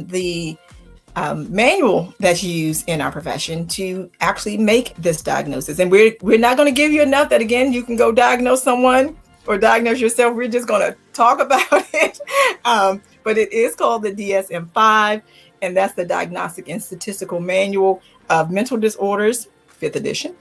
the manual that's used in our profession to actually make this diagnosis. And we're not going to give you enough that, again, you can go diagnose someone or diagnose yourself. We're just going to talk about it. But it is called the DSM-5, and that's the Diagnostic and Statistical Manual of Mental Disorders, 5th edition.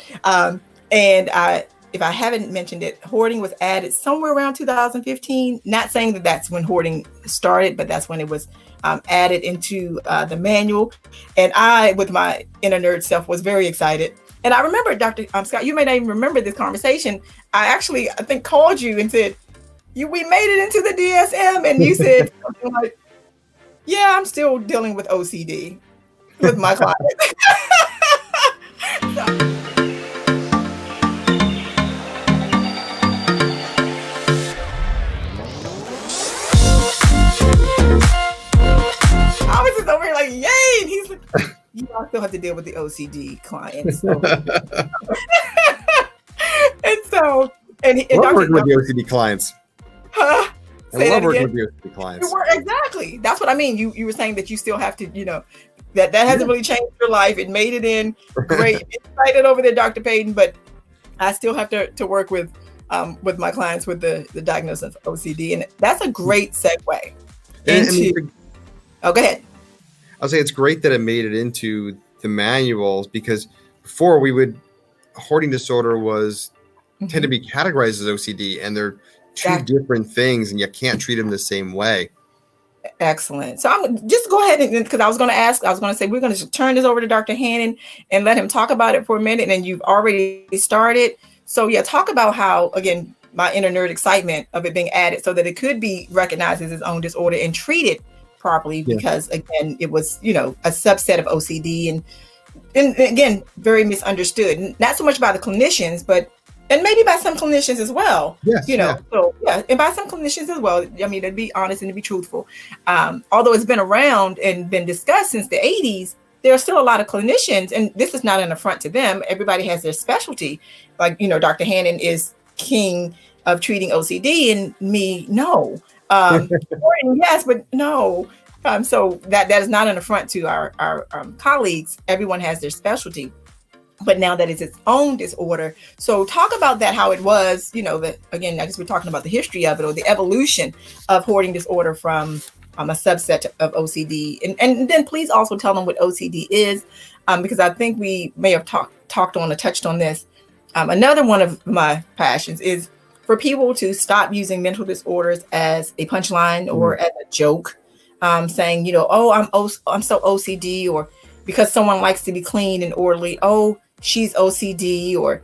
If I haven't mentioned it, hoarding was added somewhere around 2015. Not saying that that's when hoarding started, but that's when it was added into the manual. And I, with my inner nerd self, was very excited. And I remember, Dr. Scott, you may not even remember this conversation. I think, called you and said, we made it into the DSM. And you said something like, yeah, I'm still dealing with OCD with my client. I was just over here like, yay! And he's like, you still have to deal with the OCD clients. So. and Dr. working with the OCD clients. Huh? I love working with the OCD clients. Exactly. That's what I mean. You were saying that you still have to, that hasn't really changed your life. It made it in. Great. Excited over there, Dr. Payton, but I still have to work with my clients with the diagnosis of OCD. And that's a great segue into... Oh, go ahead. I'll say it's great that it made it into the manuals, because before hoarding disorder tend to be categorized as OCD, and they're two different things, and you can't treat them the same way. Excellent. So I'm just go ahead, because I was going to say, we're going to turn this over to Dr. Hannan and let him talk about it for a minute. And you've already started. So yeah, talk about how, again, my inner nerd excitement of it being added so that it could be recognized as its own disorder and treated properly, because again, it was, a subset of OCD and again, very misunderstood, not so much by the clinicians, and maybe by some clinicians as well. So and by some clinicians as well. I mean, to be honest and to be truthful, although it's been around and been discussed since the 80s, there are still a lot of clinicians, and this is not an affront to them. Everybody has their specialty. Like, Dr. Hannan is king of treating OCD, and me, no. Yes, but no. So that is not an affront to our colleagues. Everyone has their specialty, but now that it's its own disorder. So talk about that, how it was, that again, I guess we're talking about the history of it, or the evolution of hoarding disorder from a subset of OCD. And then please also tell them what OCD is, because I think we may have touched on this. Another one of my passions is for people to stop using mental disorders as a punchline or as a joke, saying, I'm so OCD, or because someone likes to be clean and orderly, oh, she's OCD, or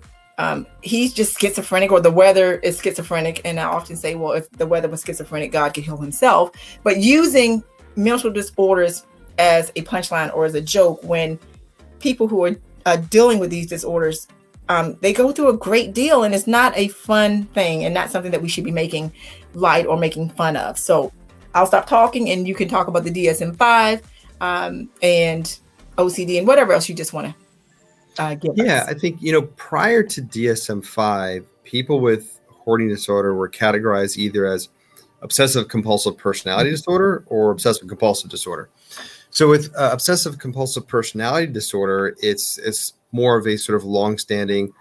he's just schizophrenic, or the weather is schizophrenic. And I often say, well, if the weather was schizophrenic, God could heal himself. But using mental disorders as a punchline or as a joke, when people who are dealing with these disorders, they go through a great deal, and it's not a fun thing, and not something that we should be making light or making fun of. So I'll stop talking, and you can talk about the DSM-5 and OCD and whatever else you just want to give us. I think, prior to DSM-5, people with hoarding disorder were categorized either as obsessive compulsive personality disorder or obsessive compulsive disorder. So with obsessive compulsive personality disorder, it's more of a sort of longstanding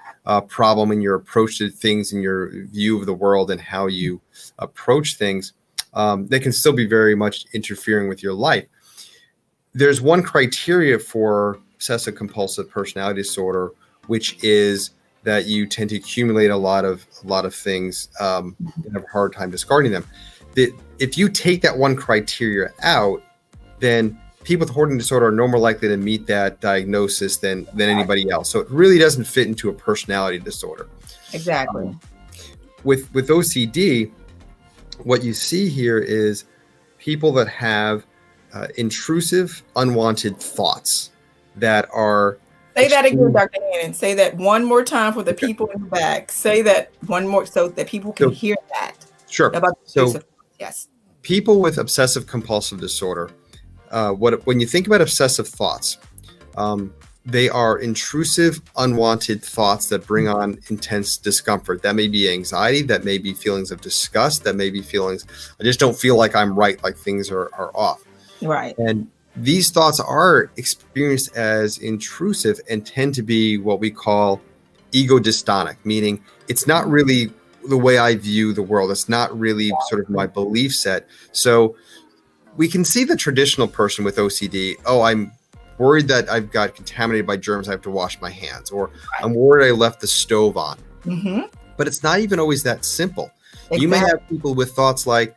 problem in your approach to things, in your view of the world, and how you approach things. They can still be very much interfering with your life. There's one criteria for obsessive compulsive personality disorder, which is that you tend to accumulate a lot of things and have a hard time discarding them. If you take that one criteria out, then people with hoarding disorder are no more likely to meet that diagnosis than anybody else. So it really doesn't fit into a personality disorder. Exactly. With OCD, what you see here is people that have intrusive, unwanted thoughts that are... Say that again, Dr. Hannan. Say that one more time for the people in the back. Say that one more so that people can hear that. Sure. Yes. People with obsessive compulsive disorder, when you think about obsessive thoughts, they are intrusive, unwanted thoughts that bring on intense discomfort. That may be anxiety, that may be feelings of disgust, that may be feelings, I just don't feel like I'm right, like things are off. Right. And these thoughts are experienced as intrusive and tend to be what we call ego dystonic, meaning it's not really the way I view the world. It's not really sort of my belief set. So we can see the traditional person with OCD. Oh, I'm worried that I've got contaminated by germs. I have to wash my hands, or I'm worried I left the stove on. Mm-hmm. But it's not even always that simple. Exactly. You may have people with thoughts like,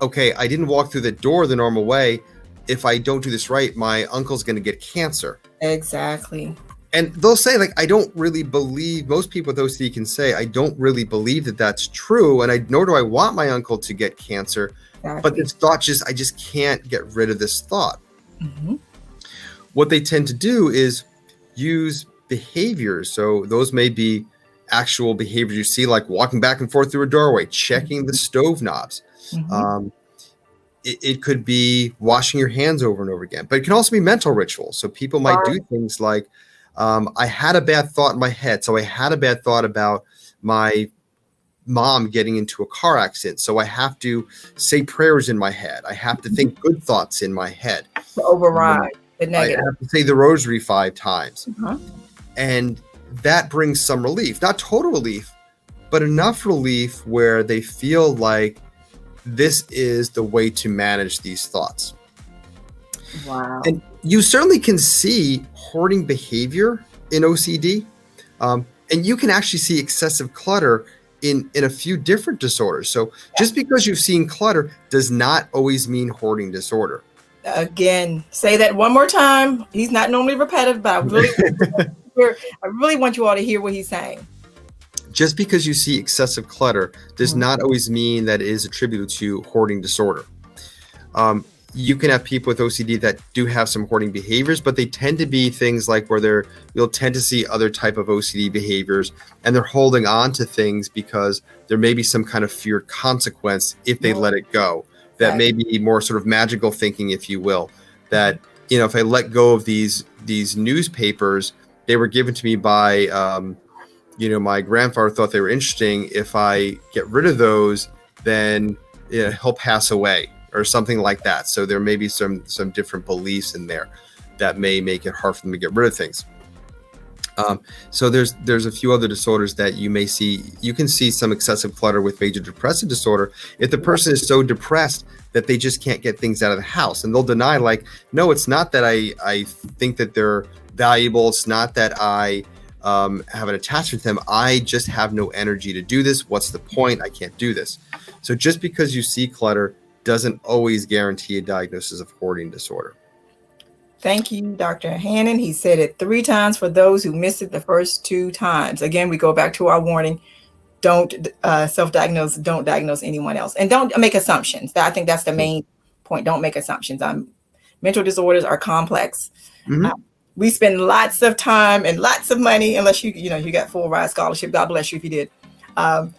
okay, I didn't walk through the door the normal way. If I don't do this right, my uncle's going to get cancer. Exactly. And they'll say, like, I don't really believe, most people with OCD can say, I don't really believe that that's true. And nor do I want my uncle to get cancer. Exactly. But this thought I just can't get rid of this thought. Mm-hmm. What they tend to do is use behaviors. So those may be actual behaviors you see, like walking back and forth through a doorway, checking the stove knobs. Mm-hmm. It could be washing your hands over and over again, but it can also be mental rituals. So people might do things like, I had a bad thought in my head. So I had a bad thought about my mom getting into a car accident. So I have to say prayers in my head. I have to think good thoughts in my head. To override the negative. I have to say the rosary 5 times. Uh-huh. And that brings some relief, not total relief, but enough relief where they feel like this is the way to manage these thoughts. Wow. And you certainly can see hoarding behavior in OCD. And you can actually see excessive clutter in a few different disorders. So just because you've seen clutter does not always mean hoarding disorder. Again, say that one more time. He's not normally repetitive, but I really want you all to hear what he's saying. Just because you see excessive clutter does not always mean that it is attributed to hoarding disorder. You can have people with OCD that do have some hoarding behaviors, but they tend to be things like where you'll tend to see other type of OCD behaviors, and they're holding on to things because there may be some kind of feared consequence if they let it go. That may be more sort of magical thinking, if you will, that, if I let go of these newspapers, they were given to me by, my grandfather thought they were interesting. If I get rid of those, then he'll pass away or something like that. So there may be some different beliefs in there that may make it hard for them to get rid of things. So there's a few other disorders that you may see. You can see some excessive clutter with major depressive disorder if the person is so depressed that they just can't get things out of the house, and they'll deny, like, no, it's not that I think that they're valuable. It's not that I have an attachment to them. I just have no energy to do this. What's the point? I can't do this. So just because you see clutter doesn't always guarantee a diagnosis of hoarding disorder. Thank you, Dr. Hannan. He said it 3 times for those who missed it the first 2 times. Again, we go back to our warning. Don't self-diagnose. Don't diagnose anyone else. And don't make assumptions. I think that's the main point. Don't make assumptions. Mental disorders are complex. Mm-hmm. We spend lots of time and lots of money, unless you got full ride scholarship. God bless you if you did. And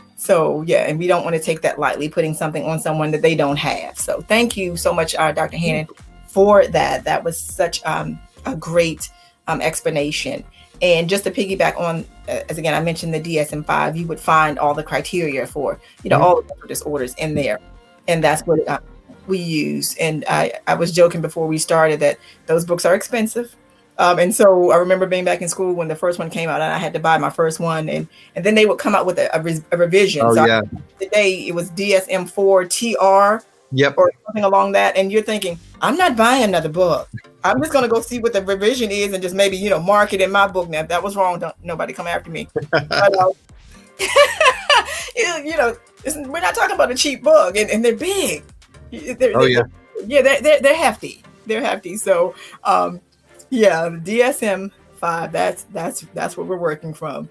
we don't want to take that lightly, putting something on someone that they don't have. So thank you so much, Dr. Hannan, for that. That was such a great explanation. And just to piggyback on, as again, I mentioned the DSM-5, you would find all the criteria for, all the mental disorders in there. And that's what we use. And I was joking before we started that those books are expensive. And so I remember being back in school when the first one came out, and I had to buy my first one, and then they would come out with a revision. Oh, so yeah. Today it was DSM-4 TR, or something along that, and you're thinking, I'm not buying another book. I'm just going to go see what the revision is and just maybe mark it in my book. Now, if that was wrong, don't nobody come after me. But, we're not talking about a cheap book, and they're big. They're hefty. They're hefty. So. The DSM-5, that's what we're working from.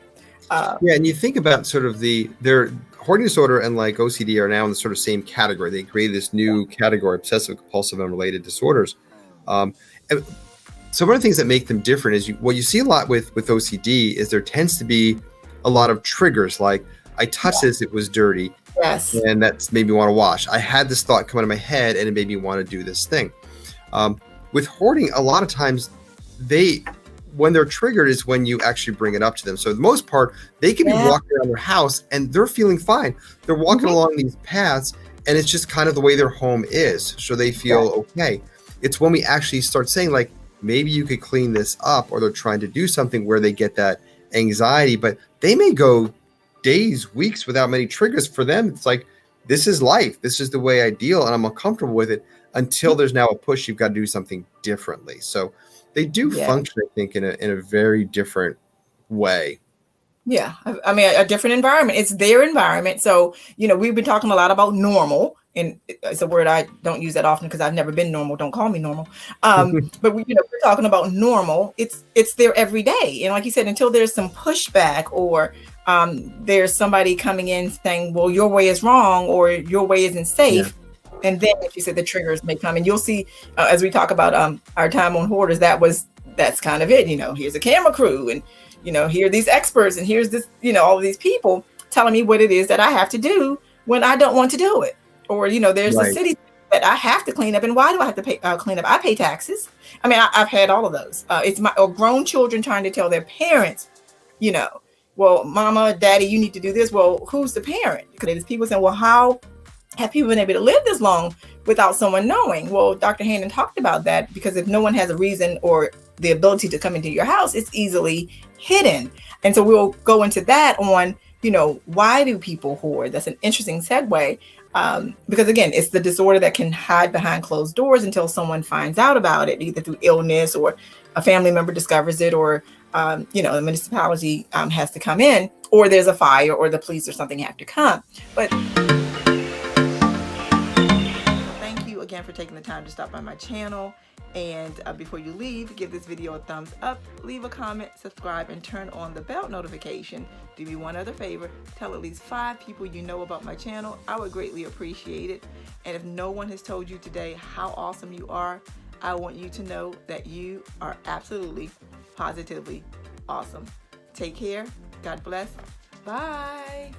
And you think about sort of their hoarding disorder and like OCD are now in the sort of same category. They created this new category, obsessive compulsive and related disorders. So one of the things that make them different is what you see a lot with OCD is there tends to be a lot of triggers, like I touched this, it was dirty. Yes. And that's made me want to wash. I had this thought come into my head and it made me want to do this thing. With hoarding, a lot of times when they're triggered is when you actually bring it up to them. So for the most part, they can be walking around their house and they're feeling fine. They're walking along these paths and it's just kind of the way their home is. So they feel okay. It's when we actually start saying, like, maybe you could clean this up, or they're trying to do something where they get that anxiety, but they may go days, weeks without many triggers. For them, it's like, this is life. This is the way I deal, and I'm uncomfortable with it, until there's now a push. You've got to do something differently. So they do function, I think, in a very different way. Yeah. I mean, a different environment. It's their environment. So, we've been talking a lot about normal, and it's a word I don't use that often because I've never been normal. Don't call me normal. But we're talking about normal. It's their everyday. And like you said, until there's some pushback, or there's somebody coming in saying, well, your way is wrong, or your way isn't safe. Yeah. And then, like you said, the triggers may come, and you'll see as we talk about our time on Hoarders, that's kind of it. Here's a camera crew, and here are these experts, and here's this, all of these people telling me what it is that I have to do when I don't want to do it. Or, there's the city that I have to clean up. And why do I have to pay clean up? I pay taxes. I mean, I've had all of those. It's or grown children trying to tell their parents, well, mama, daddy, you need to do this. Well, who's the parent? Because there's people saying, well, how have people been able to live this long without someone knowing? Well, Dr. Hannan talked about that, because if no one has a reason or the ability to come into your house, it's easily hidden. And so we'll go into that on, why do people hoard? That's an interesting segue, because again, it's the disorder that can hide behind closed doors until someone finds out about it, either through illness, or a family member discovers it, or the municipality has to come in, or there's a fire, or the police or something have to come. But thank you again for taking the time to stop by my channel. And before you leave, give this video a thumbs up, leave a comment, subscribe, and turn on the bell notification. Do me one other favor, tell at least 5 people you know about my channel. I would greatly appreciate it. And if no one has told you today how awesome you are, I want you to know that you are absolutely, positively awesome. Take care. God bless. Bye.